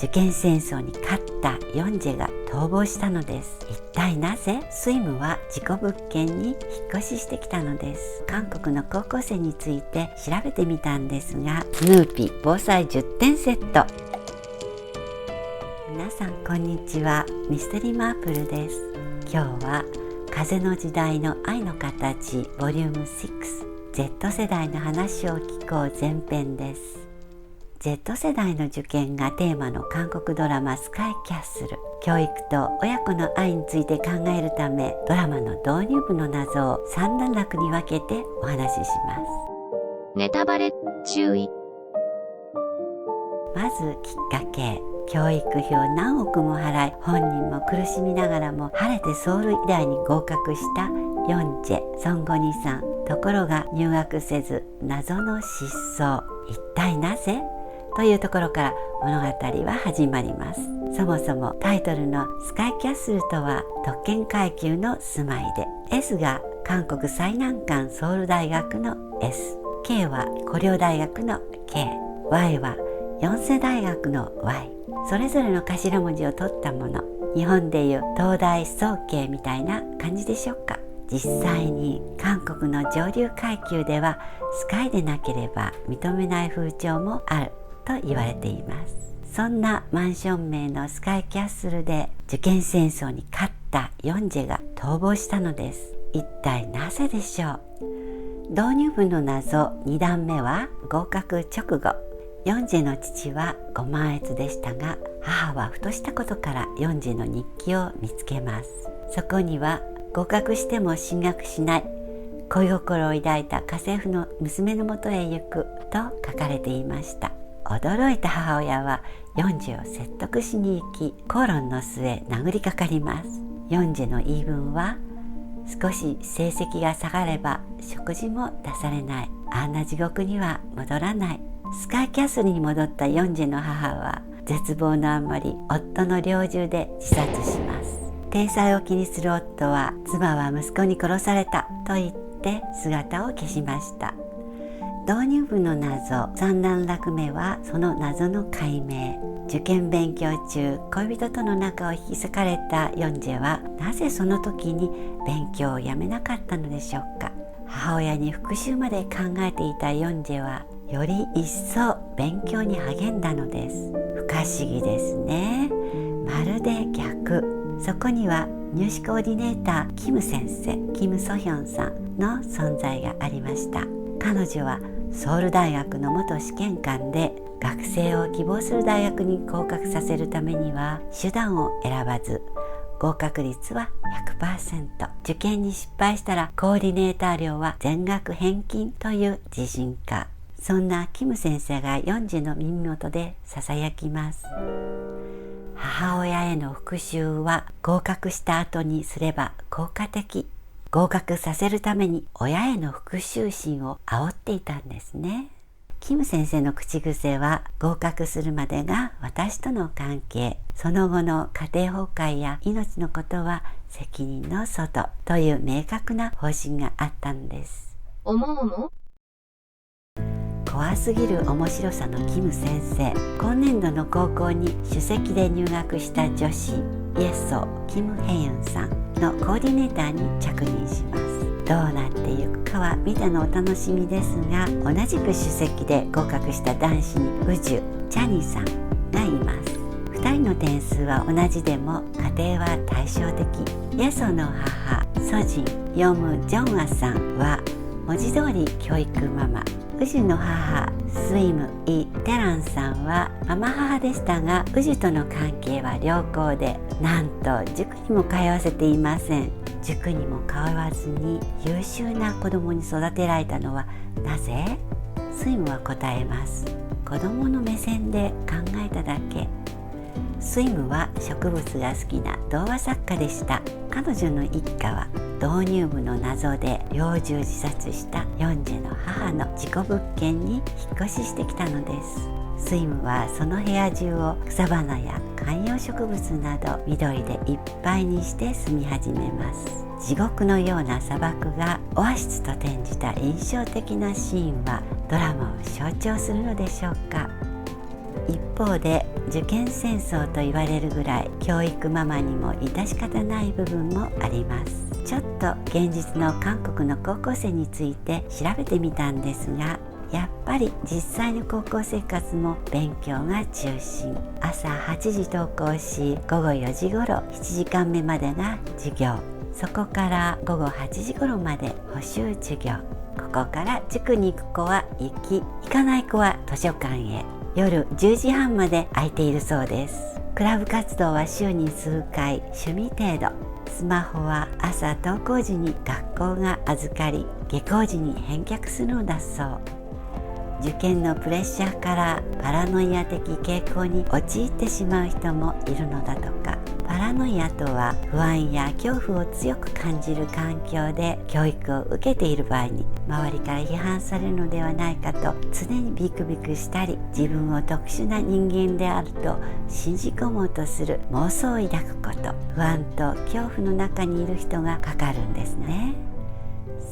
受験戦争に勝ったヨンジェが逃亡したのです。一体なぜスイムは事故物件に引っ越ししてきたのです。韓国の高校生について調べてみたんですが、スヌーピー防災10点セット。皆さんこんにちは、ミステリーマープルです。今日は風の時代の愛の形ボリューム6 Z 世代の話を聞こう前編です。 Z 世代の受験がテーマの韓国ドラマスカイキャッスル。教育と親子の愛について考えるため、ドラマの導入部の謎を3段落に分けてお話しします。ネタバレ注意。まずきっかけ、教育費を何億も払い、本人も苦しみながらも晴れてソウル医大に合格したヨンジェ・ソンゴニさん。ところが入学せず謎の失踪。一体なぜというところから物語は始まります。そもそもタイトルのスカイキャッスルとは特権階級の住まいで、 S が韓国最難関ソウル大学の S、 K は高陵大学の K、 Y は四世大学の Y、 それぞれの頭文字を取ったもの。日本でいう東大早慶みたいな感じでしょうか。実際に韓国の上流階級ではスカイでなければ認めない風潮もあると言われています。そんなマンション名のスカイキャッスルで受験戦争に勝ったヨンジェが逃亡したのです。一体なぜでしょう。導入部の謎2段目は合格直後、ヨンジェの父はご満悦でしたが、母はふとしたことからヨンジェの日記を見つけます。そこには合格しても進学しない、恋心を抱いた家政婦の娘のもとへ行くと書かれていました。驚いた母親はヨンジェを説得しに行き、口論の末殴りかかります。ヨンジェの言い分は、少し成績が下がれば食事も出されない、あんな地獄には戻らない。スカイキャッスルに戻ったヨンジェの母は絶望のあまり夫の猟銃で自殺します。体裁を気にする夫は、妻は息子に殺されたと言って姿を消しました。導入部の謎3段落目はその謎の解明。受験勉強中、恋人との仲を引き裂かれたヨンジェはなぜその時に勉強をやめなかったのでしょうか。母親に復讐まで考えていたヨンジェはより一層勉強に励んだのです。不可思議ですね。まるで逆。そこには入試コーディネーターキム先生、キム・ソヒョンさんの存在がありました。彼女はソウル大学の元試験官で、学生を希望する大学に合格させるためには手段を選ばず、合格率は 100%、 受験に失敗したらコーディネーター料は全額返金という自信家。そんなキム先生がヨンジェの耳元でささやきます。母親への復讐は合格した後にすれば効果的。合格させるために親への復讐心を煽っていたんですね。キム先生の口癖は、合格するまでが私との関係、その後の家庭崩壊や命のことは責任の外という明確な方針があったのです。怖すぎる面白さのキム先生。今年度の高校に首席で入学した女子イエソキム・ヘユンさんのコーディネーターに着任します。どうなっていくかは見てのお楽しみですが、同じく首席で合格した男子にウジュ・チャニさんがいます。2人の点数は同じでも家庭は対照的。イエソの母ソジン・ヨム・ジョンアさんは文字通り教育ママ。ウジュの母スイム・イ・テランさんはママ母でしたが、ウジュとの関係は良好で、なんと塾にも通わせていません。塾にも通わずに優秀な子供に育てられたのはなぜ？スイムは答えます。子供の目線で考えただけ。スイムは植物が好きな童話作家でした。彼女の一家は導入部の謎で猟銃自殺したヨンジェの母の事故物件に引っ越ししてきたのです。スイムはその部屋中を草花や観葉植物など緑でいっぱいにして住み始めます。地獄のような砂漠がオアシスと転じた印象的なシーンはドラマを象徴するのでしょうか。一方で受験戦争と言われるぐらい教育ママにも致し方ない部分もあります。ちょっと現実の韓国の高校生について調べてみたんですが、やっぱり実際の高校生活も勉強が中心。朝8時登校し、午後4時頃7時間目までが授業、そこから午後8時頃まで補習授業、ここから塾に行く子は行かない子は図書館へ。夜10時半まで空いているそうです。クラブ活動は週に数回、趣味程度。スマホは朝登校時に学校が預かり、下校時に返却するのだそう。受験のプレッシャーからパラノイア的傾向に陥ってしまう人もいるのだとか。パラノイアとは不安や恐怖を強く感じる環境で教育を受けている場合に周りから批判されるのではないかと常にビクビクしたり、自分を特殊な人間であると信じ込もうとする妄想を抱くこと、不安と恐怖の中にいる人がかかるんですね。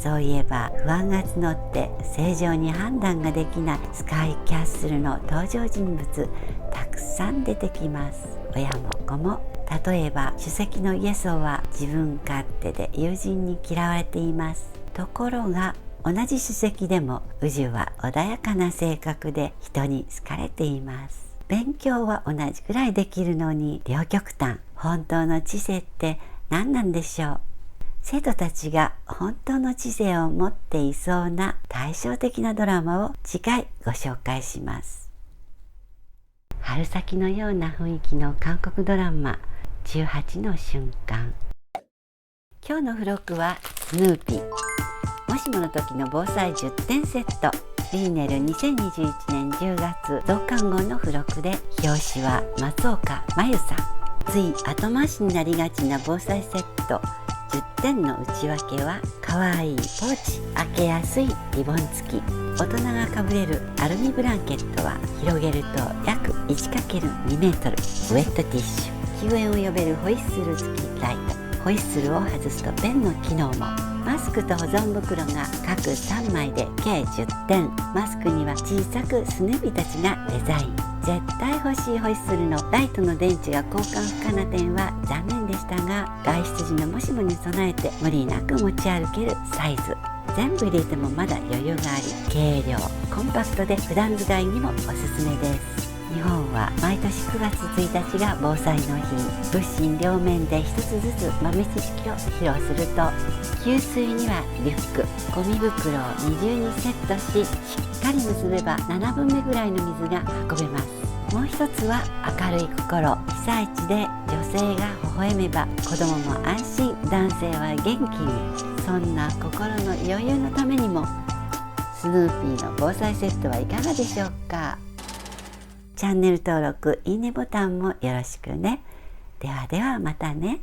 そういえば不安が募って正常に判断ができないスカイキャッスルの登場人物たくさん出てきます。親も子も。例えば主席のイエソは自分勝手で友人に嫌われています。ところが同じ主席でもウジュは穏やかな性格で人に好かれています。勉強は同じくらいできるのに両極端。本当の知性って何なんでしょう。生徒たちが本当の知性を持っていそうな対照的なドラマを次回ご紹介します。春先のような雰囲気の韓国ドラマ18の瞬間。今日の付録はスヌーピーもしもの時の防災10点セット。リーネル2021年10月増刊号の付録で、表紙は松岡真由さん。つい後回しになりがちな防災セット10点の内訳は、かわいいポーチ、開けやすいリボン付き、大人がかぶれるアルミブランケットは広げると約 1×2 メートル、ウェットティッシュ、救援を呼べるホイッスル付きライト、ホイッスルを外すとペンの機能も、マスクと保存袋が各3枚で計10点。マスクには小さくスヌーピーたちがデザイン。絶対欲しいホイッスルのライトの電池が交換不可な点は残念でしたが、外出時のもしもに備えて無理なく持ち歩けるサイズ。全部入れてもまだ余裕があり、軽量コンパクトで普段使いにもおすすめです。日本は毎年9月1日が防災の日。物心両面で一つずつ豆知識を披露すると、給水にはリュック、ゴミ袋を二重にセットし、しっかり結べば7分目ぐらいの水が運べます。もう一つは明るい心。被災地で女性が微笑めば子供も安心、男性は元気に。そんな心の余裕のためにもスヌーピーの防災セットはいかがでしょうか。チャンネル登録、いいねボタンもよろしくね。ではではまたね。